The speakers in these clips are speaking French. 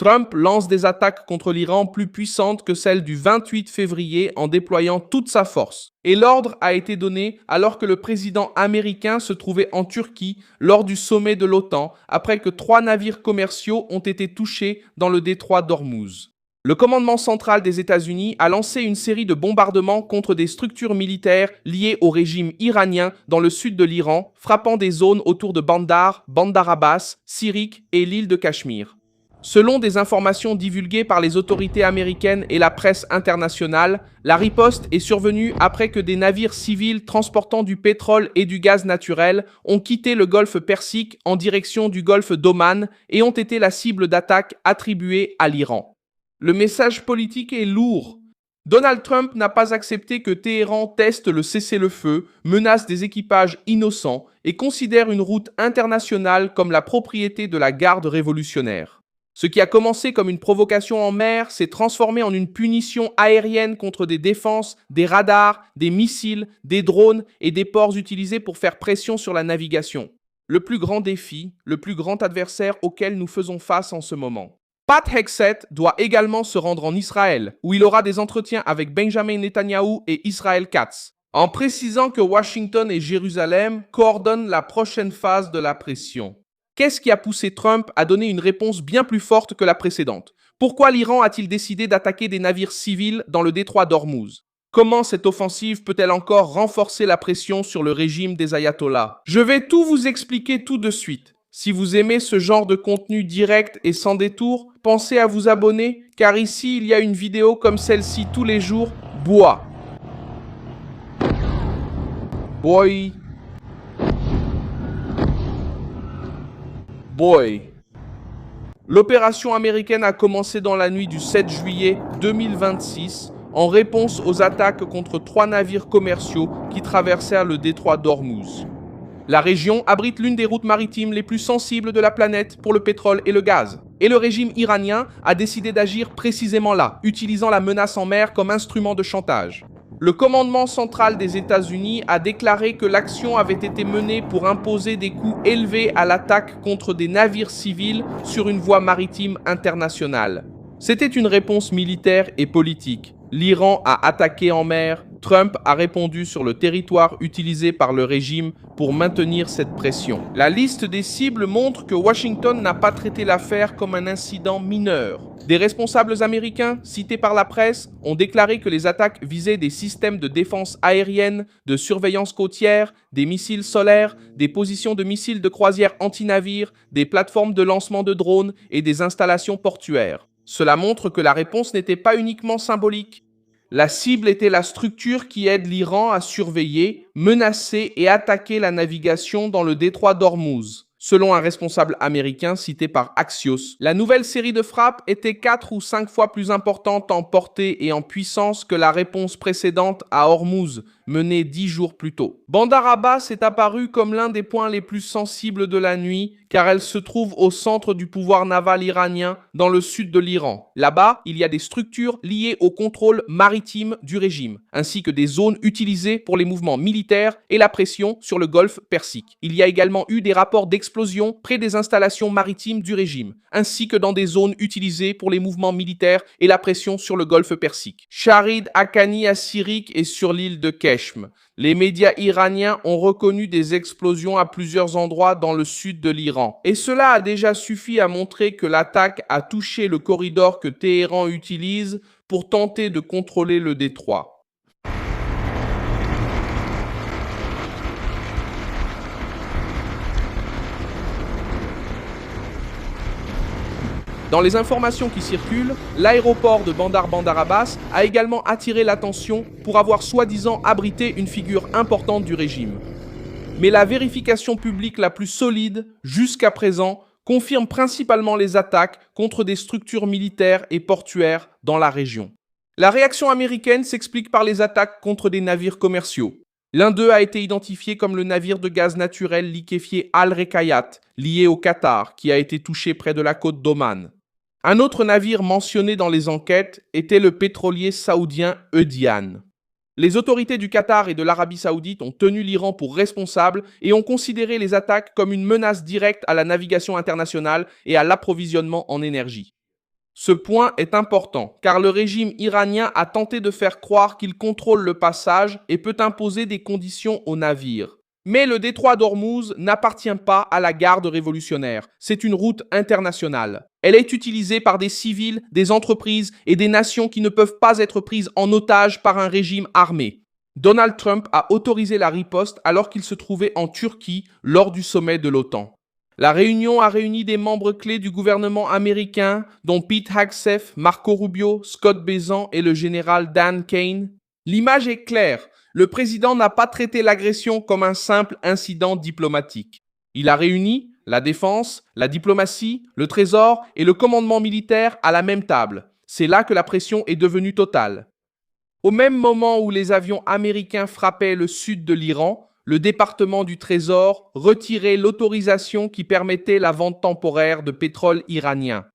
Trump lance des attaques contre l'Iran plus puissantes que celles du 28 février en déployant toute sa force. Et l'ordre a été donné alors que le président américain se trouvait en Turquie lors du sommet de l'OTAN après que 3 navires commerciaux ont été touchés dans le détroit d'Ormuz. Le commandement central des États-Unis a lancé une série de bombardements contre des structures militaires liées au régime iranien dans le sud de l'Iran, frappant des zones autour de Bandar, Bandar Abbas, Sirik et l'île de Cachemire. Selon des informations divulguées par les autorités américaines et la presse internationale, la riposte est survenue après que des navires civils transportant du pétrole et du gaz naturel ont quitté le golfe Persique en direction du golfe d'Oman et ont été la cible d'attaques attribuées à l'Iran. Le message politique est lourd. Donald Trump n'a pas accepté que Téhéran teste le cessez-le-feu, menace des équipages innocents et considère une route internationale comme la propriété de la garde révolutionnaire. Ce qui a commencé comme une provocation en mer s'est transformé en une punition aérienne contre des défenses, des radars, des missiles, des drones et des ports utilisés pour faire pression sur la navigation. Le plus grand défi, le plus grand adversaire auquel nous faisons face en ce moment. Pat Hegseth doit également se rendre en Israël, où il aura des entretiens avec Benjamin Netanyahou et Israel Katz, en précisant que Washington et Jérusalem coordonnent la prochaine phase de la pression. Qu'est-ce qui a poussé Trump à donner une réponse bien plus forte que la précédente? Pourquoi l'Iran a-t-il décidé d'attaquer des navires civils dans le détroit d'Ormuz? Comment cette offensive peut-elle encore renforcer la pression sur le régime des ayatollahs? Je vais tout vous expliquer tout de suite. Si vous aimez ce genre de contenu direct et sans détour, pensez à vous abonner, car ici il y a une vidéo comme celle-ci tous les jours. Bois. Boy. Boy. L'opération américaine a commencé dans la nuit du 7 juillet 2026 en réponse aux attaques contre 3 navires commerciaux qui traversèrent le détroit d'Ormuz. La région abrite l'une des routes maritimes les plus sensibles de la planète pour le pétrole et le gaz. Et le régime iranien a décidé d'agir précisément là, utilisant la menace en mer comme instrument de chantage. Le commandement central des États-Unis a déclaré que l'action avait été menée pour imposer des coûts élevés à l'attaque contre des navires civils sur une voie maritime internationale. C'était une réponse militaire et politique. L'Iran a attaqué en mer, Trump a répondu sur le territoire utilisé par le régime pour maintenir cette pression. La liste des cibles montre que Washington n'a pas traité l'affaire comme un incident mineur. Des responsables américains, cités par la presse, ont déclaré que les attaques visaient des systèmes de défense aérienne, de surveillance côtière, des missiles solaires, des positions de missiles de croisière anti-navires, des plateformes de lancement de drones et des installations portuaires. Cela montre que la réponse n'était pas uniquement symbolique. La cible était la structure qui aide l'Iran à surveiller, menacer et attaquer la navigation dans le détroit d'Ormuz. Selon un responsable américain cité par Axios, la nouvelle série de frappes était 4 ou 5 fois plus importante en portée et en puissance que la réponse précédente à Ormuz, menée 10 jours plus tôt. Bandar Abbas est apparue comme l'un des points les plus sensibles de la nuit, car elle se trouve au centre du pouvoir naval iranien, dans le sud de l'Iran. Là-bas, il y a des structures liées au contrôle maritime du régime, ainsi que des zones utilisées pour les mouvements militaires et la pression sur le golfe Persique. Il y a également eu des rapports d'explosion près des installations maritimes du régime, ainsi que dans des zones utilisées pour les mouvements militaires et la pression sur le golfe Persique. Shahid Haqqani à Sirik et sur l'île de Keshm. Les médias iraniens ont reconnu des explosions à plusieurs endroits dans le sud de l'Iran. Et cela a déjà suffi à montrer que l'attaque a touché le corridor que Téhéran utilise pour tenter de contrôler le détroit. Dans les informations qui circulent, l'aéroport de Bandar Abbas a également attiré l'attention pour avoir soi-disant abrité une figure importante du régime. Mais la vérification publique la plus solide, jusqu'à présent, confirme principalement les attaques contre des structures militaires et portuaires dans la région. La réaction américaine s'explique par les attaques contre des navires commerciaux. L'un d'eux a été identifié comme le navire de gaz naturel liquéfié Al-Rekayat, lié au Qatar, qui a été touché près de la côte d'Oman. Un autre navire mentionné dans les enquêtes était le pétrolier saoudien Eudian. Les autorités du Qatar et de l'Arabie saoudite ont tenu l'Iran pour responsable et ont considéré les attaques comme une menace directe à la navigation internationale et à l'approvisionnement en énergie. Ce point est important car le régime iranien a tenté de faire croire qu'il contrôle le passage et peut imposer des conditions aux navires. Mais le détroit d'Ormuz n'appartient pas à la garde révolutionnaire, c'est une route internationale. Elle est utilisée par des civils, des entreprises et des nations qui ne peuvent pas être prises en otage par un régime armé. Donald Trump a autorisé la riposte alors qu'il se trouvait en Turquie lors du sommet de l'OTAN. La réunion a réuni des membres clés du gouvernement américain, dont Pete Hegseth, Marco Rubio, Scott Bessent et le général Dan Kane. L'image est claire. Le président n'a pas traité l'agression comme un simple incident diplomatique. Il a réuni la défense, la diplomatie, le trésor et le commandement militaire à la même table. C'est là que la pression est devenue totale. Au même moment où les avions américains frappaient le sud de l'Iran, le département du Trésor retirait l'autorisation qui permettait la vente temporaire de pétrole iranien.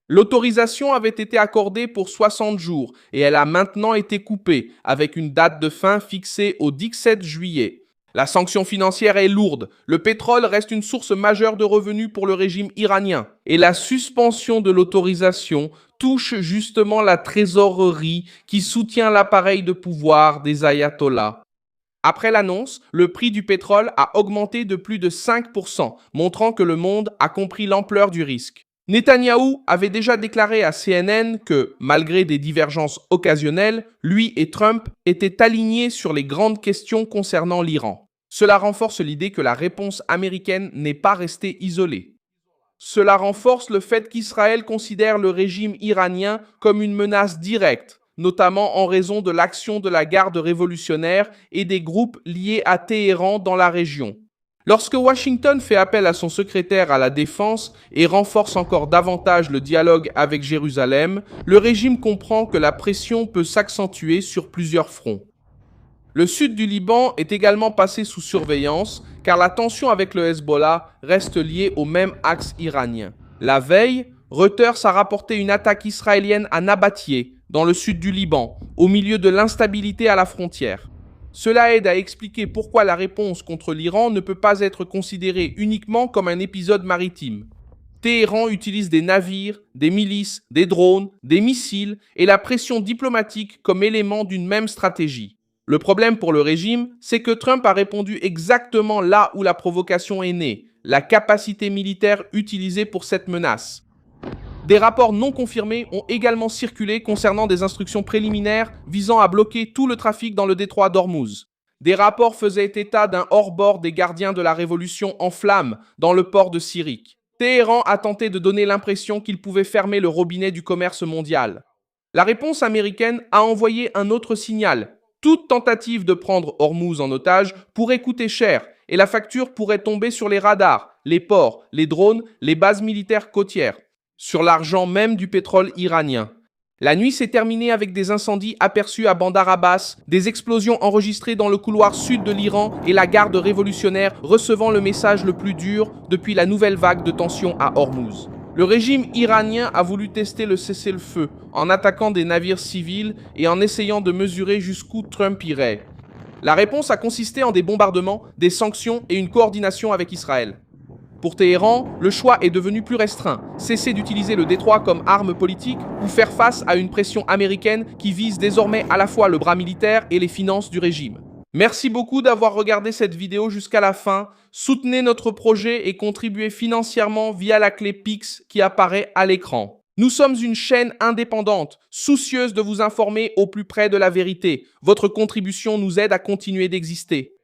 L'autorisation avait été accordée pour 60 jours et elle a maintenant été coupée avec une date de fin fixée au 17 juillet. La sanction financière est lourde, le pétrole reste une source majeure de revenus pour le régime iranien et la suspension de l'autorisation touche justement la trésorerie qui soutient l'appareil de pouvoir des ayatollahs. Après l'annonce, le prix du pétrole a augmenté de plus de 5%, montrant que le monde a compris l'ampleur du risque. Netanyahou avait déjà déclaré à CNN que, malgré des divergences occasionnelles, lui et Trump étaient alignés sur les grandes questions concernant l'Iran. Cela renforce l'idée que la réponse américaine n'est pas restée isolée. Cela renforce le fait qu'Israël considère le régime iranien comme une menace directe, notamment en raison de l'action de la garde révolutionnaire et des groupes liés à Téhéran dans la région. Lorsque Washington fait appel à son secrétaire à la défense et renforce encore davantage le dialogue avec Jérusalem, le régime comprend que la pression peut s'accentuer sur plusieurs fronts. Le sud du Liban est également passé sous surveillance car la tension avec le Hezbollah reste liée au même axe iranien. La veille, Reuters a rapporté une attaque israélienne à Nabatieh, dans le sud du Liban, au milieu de l'instabilité à la frontière. Cela aide à expliquer pourquoi la réponse contre l'Iran ne peut pas être considérée uniquement comme un épisode maritime. Téhéran utilise des navires, des milices, des drones, des missiles et la pression diplomatique comme élément d'une même stratégie. Le problème pour le régime, c'est que Trump a répondu exactement là où la provocation est née, la capacité militaire utilisée pour cette menace. Des rapports non confirmés ont également circulé concernant des instructions préliminaires visant à bloquer tout le trafic dans le détroit d'Ormuz. Des rapports faisaient état d'un hors-bord des gardiens de la révolution en flammes dans le port de Sirik. Téhéran a tenté de donner l'impression qu'il pouvait fermer le robinet du commerce mondial. La réponse américaine a envoyé un autre signal. Toute tentative de prendre Ormuz en otage pourrait coûter cher et la facture pourrait tomber sur les radars, les ports, les drones, les bases militaires côtières, sur l'argent même du pétrole iranien. La nuit s'est terminée avec des incendies aperçus à Bandar Abbas, des explosions enregistrées dans le couloir sud de l'Iran et la garde révolutionnaire recevant le message le plus dur depuis la nouvelle vague de tensions à Ormuz. Le régime iranien a voulu tester le cessez-le-feu en attaquant des navires civils et en essayant de mesurer jusqu'où Trump irait. La réponse a consisté en des bombardements, des sanctions et une coordination avec Israël. Pour Téhéran, le choix est devenu plus restreint, cesser d'utiliser le détroit comme arme politique ou faire face à une pression américaine qui vise désormais à la fois le bras militaire et les finances du régime. Merci beaucoup d'avoir regardé cette vidéo jusqu'à la fin. Soutenez notre projet et contribuez financièrement via la clé Pix qui apparaît à l'écran. Nous sommes une chaîne indépendante, soucieuse de vous informer au plus près de la vérité. Votre contribution nous aide à continuer d'exister.